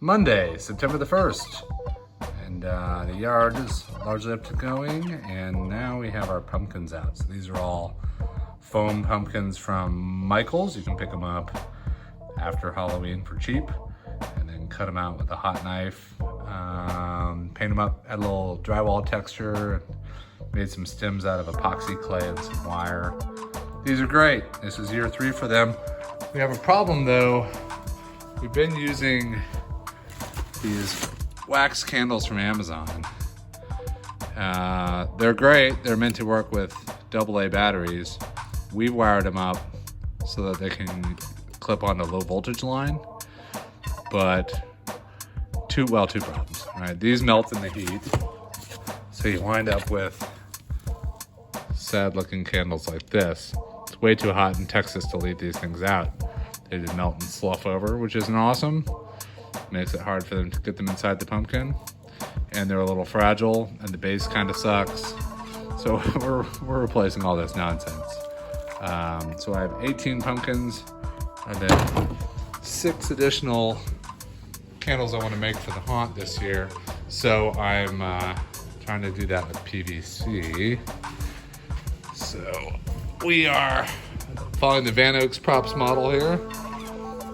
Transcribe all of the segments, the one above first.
Monday, September the 1st. And the yard is largely up to going, and now we have our pumpkins out. So these are all foam pumpkins from Michael's. You can pick them up after Halloween for cheap, and then cut them out with a hot knife, paint them up, add a little drywall texture, made some stems out of epoxy clay and some wire. These are great. This is year 3 for them. We have a problem though. We've been using these wax candles from Amazon. They're great. They're meant to work with AA batteries. We've wired them up so that they can clip onto low voltage line, but two problems. All right, these melt in the heat, so you wind up with sad looking candles like this. It's way too hot in Texas to leave these things out. They just melt and slough over, which isn't awesome. Makes it hard for them to get them inside the pumpkin, and they're a little fragile, and the base kind of sucks. So we're replacing all this nonsense. So I have 18 pumpkins and then 6 additional candles I want to make for the haunt this year. So I'm trying to do that with PVC. So we are following the Van Oaks props model here.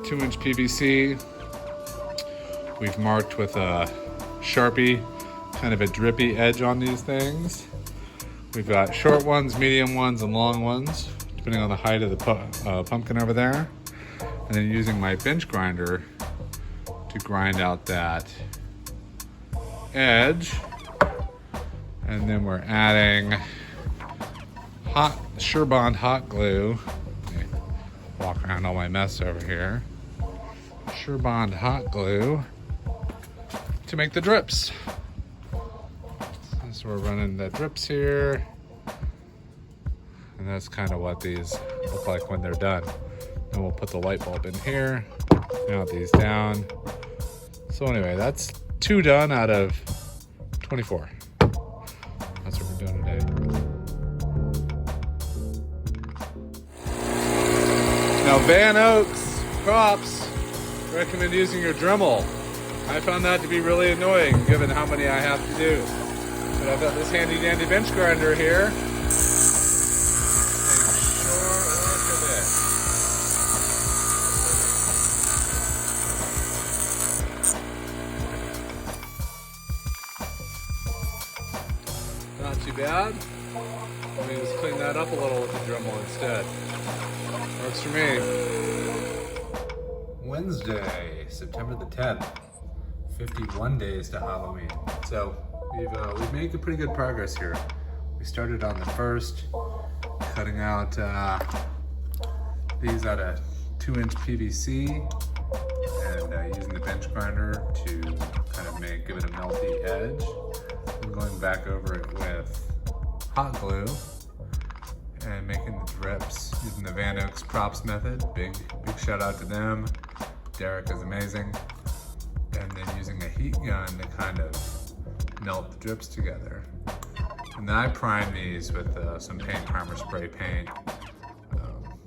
2-inch PVC. We've marked with a Sharpie, kind of a drippy edge on these things. We've got short ones, medium ones, and long ones, depending on the height of the pumpkin over there. And then using my bench grinder to grind out that edge. And then we're adding Surebond hot glue. Let me walk around all my mess over here. Surebond hot glue to make the drips. So we're running the drips here. And that's kind of what these look like when they're done. And we'll put the light bulb in here, mount these down. So anyway, that's 2 done out of 24. That's what we're doing today. Now Van Oaks props recommend using your Dremel. I found that to be really annoying given how many I have to do. But I've got this handy dandy bench grinder here. Make short work of it. Not too bad. Let me just clean that up a little with the Dremel instead. Works for me. Wednesday, September the 10th. 51 days to Halloween. So we've made pretty good progress here. We started on the 1st, cutting out these out of 2-inch PVC and using the bench grinder to kind of give it a melty edge. I'm going back over it with hot glue and making the drips using the Van Oaks props method. Big shout out to them. Derek is amazing. And then using a heat gun to kind of melt the drips together. And then I prime these with some paint primer spray paint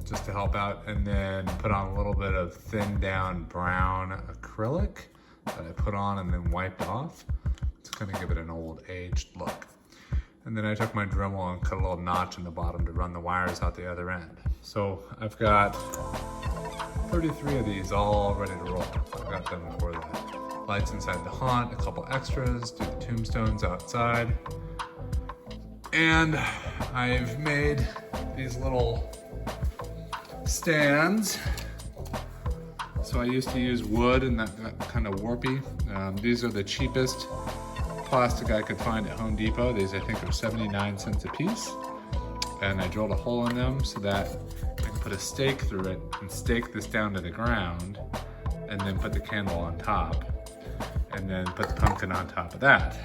just to help out, and then put on a little bit of thinned down brown acrylic that I put on and then wiped off. It's gonna give it an old aged look. And then I took my Dremel and cut a little notch in the bottom to run the wires out the other end. So I've got 33 of these all ready to roll. I've got them for the lights inside the haunt, a couple extras, do the tombstones outside. And I've made these little stands. So I used to use wood and that got kind of warpy. These are the cheapest plastic I could find at Home Depot. These I think are 79 cents a piece. And I drilled a hole in them so that I can put a stake through it and stake this down to the ground, and then put the candle on top, and then put the pumpkin on top of that.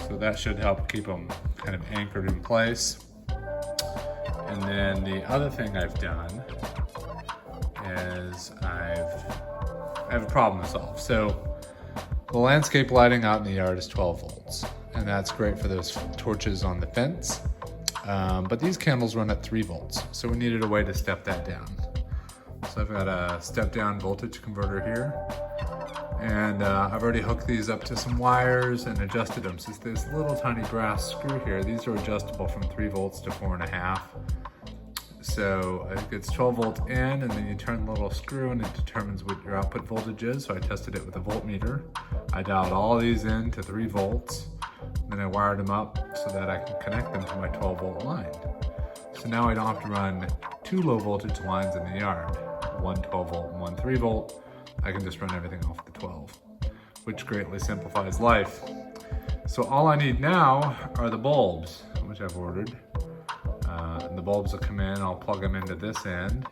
So that should help keep them kind of anchored in place. And then the other thing I've done is I have a problem to solve. So the landscape lighting out in the yard is 12 volts, and that's great for those torches on the fence. But these candles run at 3 volts, so we needed a way to step that down. So I've got a step down voltage converter here. And I've already hooked these up to some wires and adjusted them. So there's this little tiny brass screw here. These are adjustable from 3 volts to 4.5. So it gets 12 volts in, and then you turn the little screw and it determines what your output voltage is. So I tested it with a voltmeter. I dialed all these in to 3 volts. Then I wired them up so that I can connect them to my 12 volt line. So now I don't have to run 2 low voltage lines in the yard, one 12 volt and one 3 volt. I can just run everything off the 12, which greatly simplifies life. So all I need now are the bulbs, which I've ordered. And the bulbs will come in, I'll plug them into this end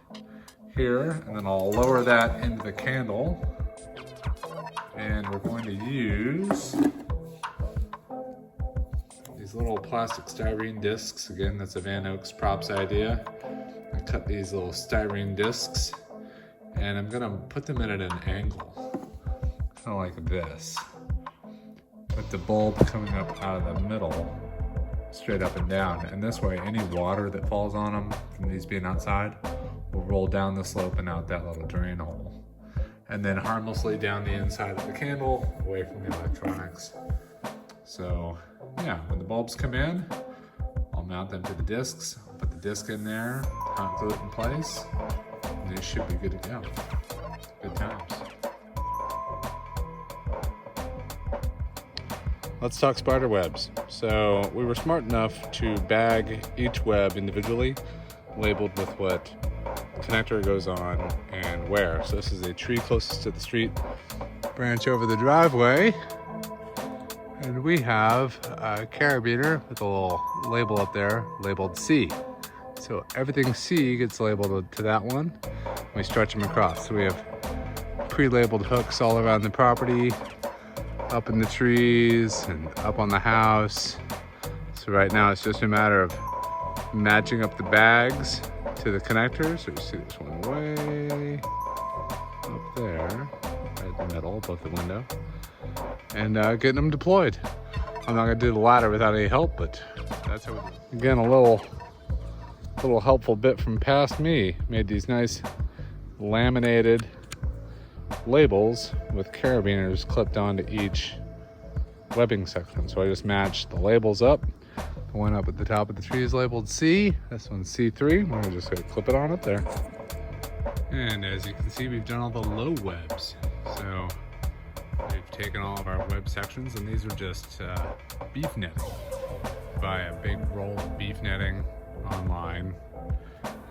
here, and then I'll lower that into the candle. And we're going to use these little plastic styrene discs. Again, that's a Van Oaks Props idea. I cut these little styrene discs, and I'm gonna put them in at an angle, kind of like this, with the bulb coming up out of the middle, straight up and down. And this way, any water that falls on them from these being outside will roll down the slope and out that little drain hole. And then harmlessly down the inside of the candle, away from the electronics. So yeah, when the bulbs come in, I'll mount them to the discs, put the disc in there, hot glue it in place, and they should be good to go. Good times. Let's talk spider webs. So we were smart enough to bag each web individually, labeled with what connector goes on and where. So this is a tree closest to the street, branch over the driveway, and we have a carabiner with a little label up there labeled C. So everything C gets labeled to that one. We stretch them across. So we have pre-labeled hooks all around the property, up in the trees and up on the house. So right now it's just a matter of matching up the bags to the connectors. So you see this one way up there, right in the middle above the window, and getting them deployed. I'm not gonna do the ladder without any help, but that's how we do it. Again, a little helpful bit from past me. Made these nice laminated labels with carabiners clipped onto each webbing section. So I just matched the labels up. The one up at the top of the tree is labeled C. This one's C3. We're just gonna clip it on up there. And as you can see, we've done all the low webs. So we've taken all of our web sections, and these are just beef netting. Buy a big roll of beef netting online,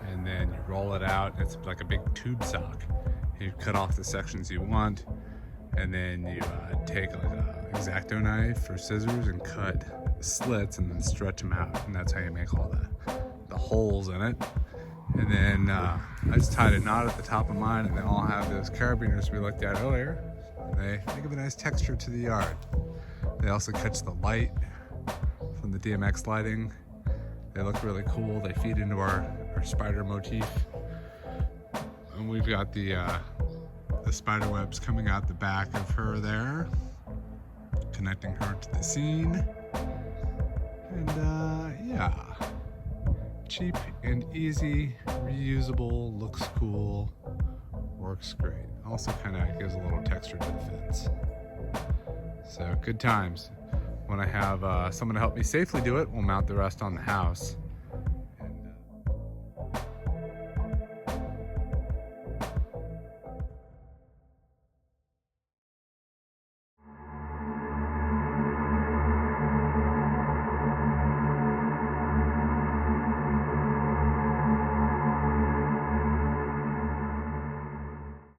and then you roll it out. It's like a big tube sock. You cut off the sections you want, and then you take like an X-Acto knife or scissors and cut slits and then stretch them out, and that's how you make all the holes in it. And then I just tied a knot at the top of mine, and they all have those carabiners we looked at earlier. They give a nice texture to the yard. They also catch the light from the DMX lighting. They look really cool. They feed into our spider motif. And we've got the spider webs coming out the back of her there, connecting her to the scene. And yeah, cheap and easy, reusable, looks cool, works great. Also kind of gives a little texture to the fence. So good times. When I have someone to help me safely do it, we'll mount the rest on the house.